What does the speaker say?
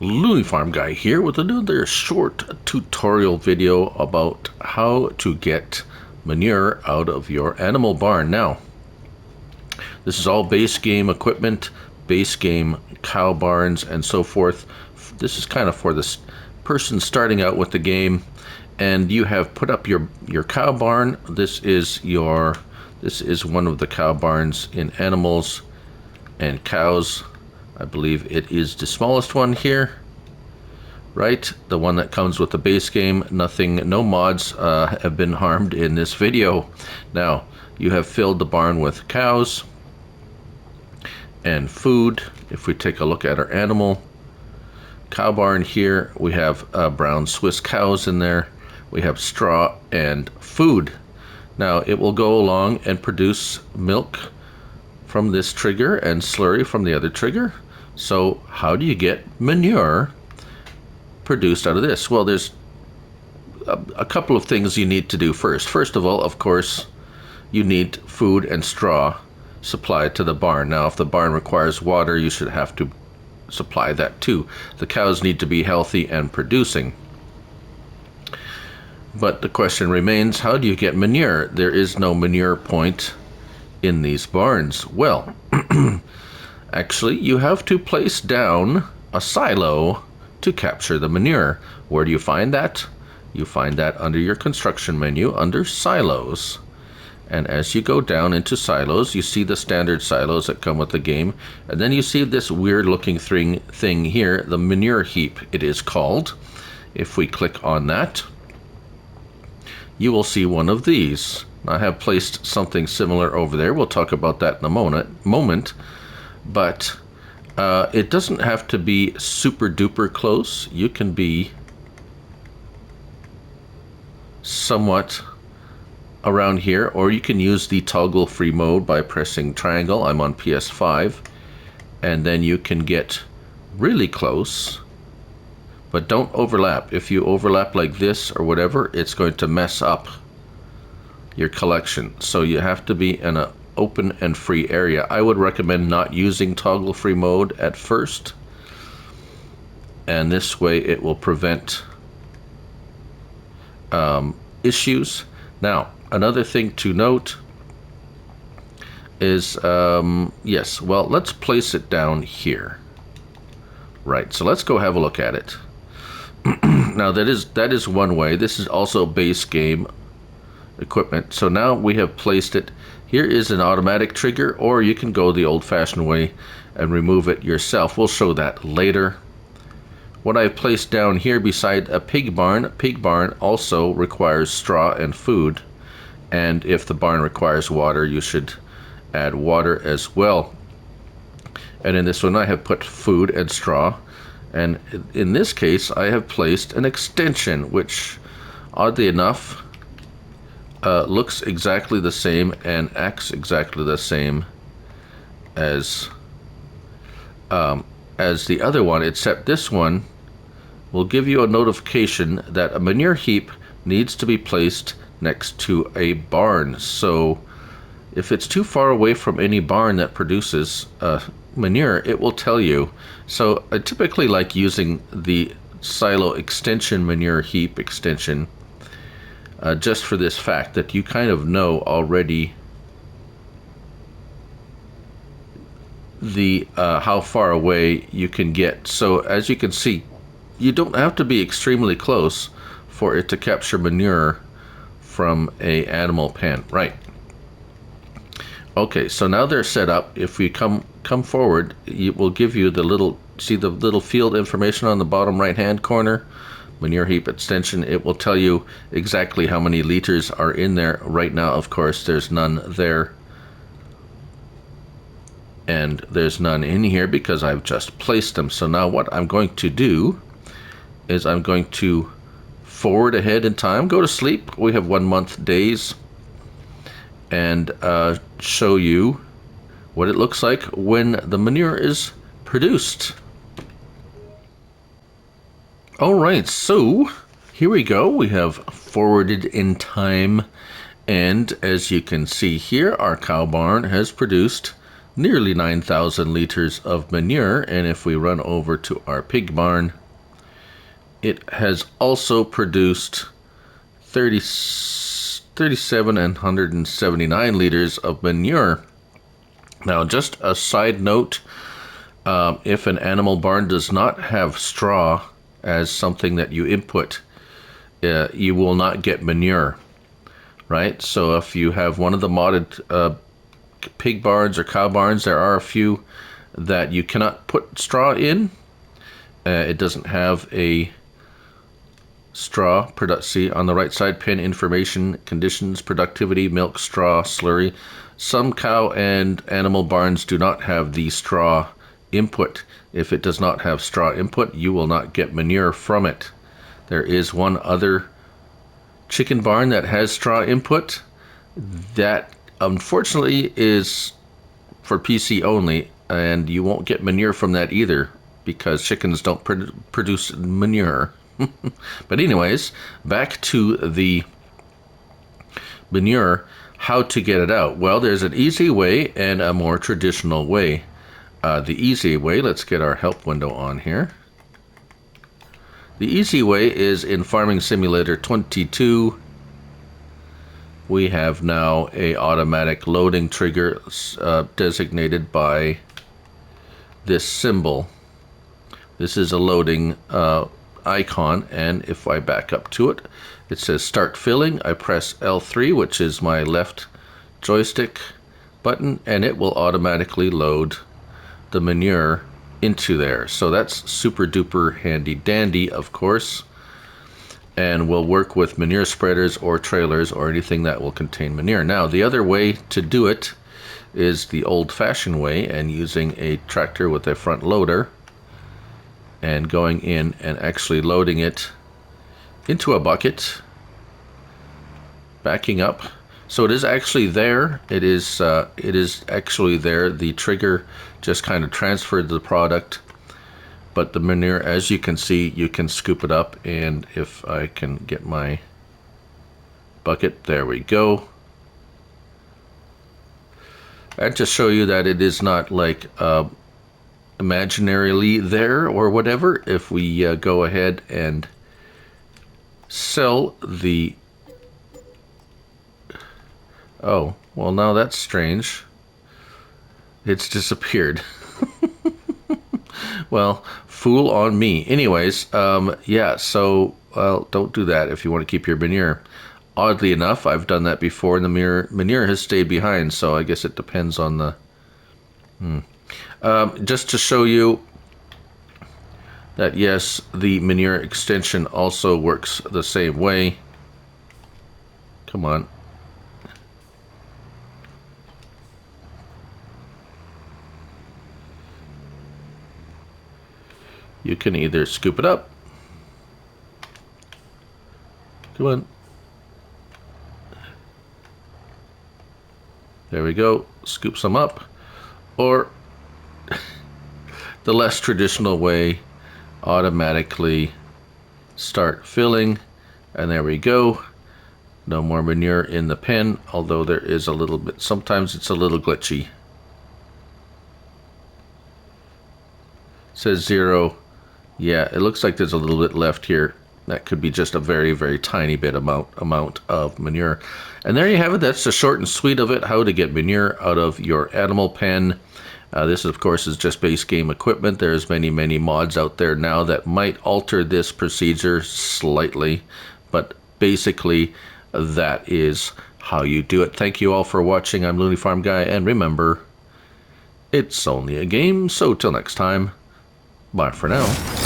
Louis Farm Guy here with another short tutorial video about how to get manure out of your animal barn. Now, this is all base game equipment, base game cow barns and so forth. This is kind of for the person starting out with the game, and you have put up your cow barn. This is one of the cow barns in animals and cows. I believe it is the smallest one here, right? The one that comes with the base game. No mods have been harmed in this video. Now, you have filled the barn with cows and food. If we take a look at our animal cow barn here, we have brown Swiss cows in there. We have straw and food. Now, it will go along and produce milk from this trigger and slurry from the other trigger. So how do you get manure produced out of this? Well, there's a couple of things you need to do first. First of all, of course, you need food and straw supplied to the barn. Now, if the barn requires water, you should have to supply that too. The cows need to be healthy and producing. But the question remains, how do you get manure? There is no manure point in these barns. Well, actually, you have to place down a silo to capture the manure. Where do you find that? You find that under your construction menu, under silos. And as you go down into silos, you see the standard silos that come with the game. And then you see this weird looking thing here, the manure heap it is called. If we click on that, you will see one of these. I have placed something similar over there. We'll talk about that in a moment. But it doesn't have to be super duper close. You can be somewhat around here, or you can use the toggle free mode by pressing triangle. I'm on PS5, and then you can get really close, but don't overlap. If you overlap like this or whatever, it's going to mess up your collection. So you have to be in an open and free area. I would recommend not using toggle free mode at first, and this way it will prevent issues. Now, another thing to note is, yes, well, let's place it down here. Right, so let's go have a look at it. Now, that is one way. This is also base game equipment. So now we have placed it. Here is an automatic trigger, or you can go the old-fashioned way and remove it yourself. We'll show that later. What I've placed down here beside a pig barn also requires straw and food. And if the barn requires water, you should add water as well. And in this one, I have put food and straw. And in this case, I have placed an extension, which, oddly enough, looks exactly the same and acts exactly the same as the other one, except this one will give you a notification that a manure heap needs to be placed next to a barn. So if it's too far away from any barn that produces manure, it will tell you. So I typically like using the silo extension manure heap extension, just for this fact that you kind of know already the how far away you can get. So as you can see, you don't have to be extremely close for it to capture manure from a animal pen, right? Okay, so now they're set up. If we come forward, it will give you the little, see the little field information on the bottom right hand corner, manure heap extension. It will tell you exactly how many liters are in there. Right now, of course, there's none there, and there's none in here because I've just placed them. So now what I'm going to do is I'm going to forward ahead in time, go to sleep. We have 1 month days, and show you what it looks like when the manure is produced. All right, so here we go. We have forwarded in time, and as you can see here, our cow barn has produced nearly 9,000 liters of manure. And if we run over to our pig barn, it has also produced 37 and 179 liters of manure. Now, just a side note, if an animal barn does not have straw as something that you input, you will not get manure, right? So if you have one of the modded pig barns or cow barns, there are a few that you cannot put straw in. It doesn't have a straw. See on the right side, pin information, conditions, productivity, milk, straw, slurry. Some cow and animal barns do not have the straw input. If it does not have straw input, you will not get manure from it. There is one other chicken barn that has straw input. That unfortunately is for PC only, and you won't get manure from that either because chickens don't produce manure. But anyways, back to the manure, how to get it out. Well, there's an easy way and a more traditional way. The easy way, let's get our help window on here. The easy way is in Farming Simulator 22. We have now a automatic loading trigger designated by this symbol. This is a loading icon, and if I back up to it, it says start filling. I press L3, which is my left joystick button, and it will automatically load the manure into there. So that's super duper handy dandy, of course, and will work with manure spreaders or trailers or anything that will contain manure. Now, the other way to do it is the old-fashioned way, and using a tractor with a front loader and going in and actually loading it into a bucket, backing up. So it is actually there. It is actually there. The trigger just kind of transferred the product, but the manure, as you can see, you can scoop it up. And if I can get my bucket, there we go. And to show you that it is not like imaginarily there or whatever, if we go ahead and sell the... Oh, well, now that's strange. It's disappeared. Well, fool on me. Anyways, yeah, so, well, don't do that if you want to keep your manure. Oddly enough, I've done that before, and the manure has stayed behind, so I guess it depends on the... just to show you that, yes, the manure extension also works the same way. Come on. You can either scoop it up. Come on. There we go. Scoop some up. Or the less traditional way, automatically start filling. And there we go. No more manure in the pen, although there is a little bit. Sometimes it's a little glitchy. It says 0. Yeah, it looks like there's a little bit left here. That could be just a very, very tiny bit amount of manure. And there you have it. That's the short and sweet of it, how to get manure out of your animal pen. This, of course, is just base game equipment. There's many, many mods out there now that might alter this procedure slightly. But basically, that is how you do it. Thank you all for watching. I'm Looney Farm Guy. And remember, it's only a game. So till next time, bye for now.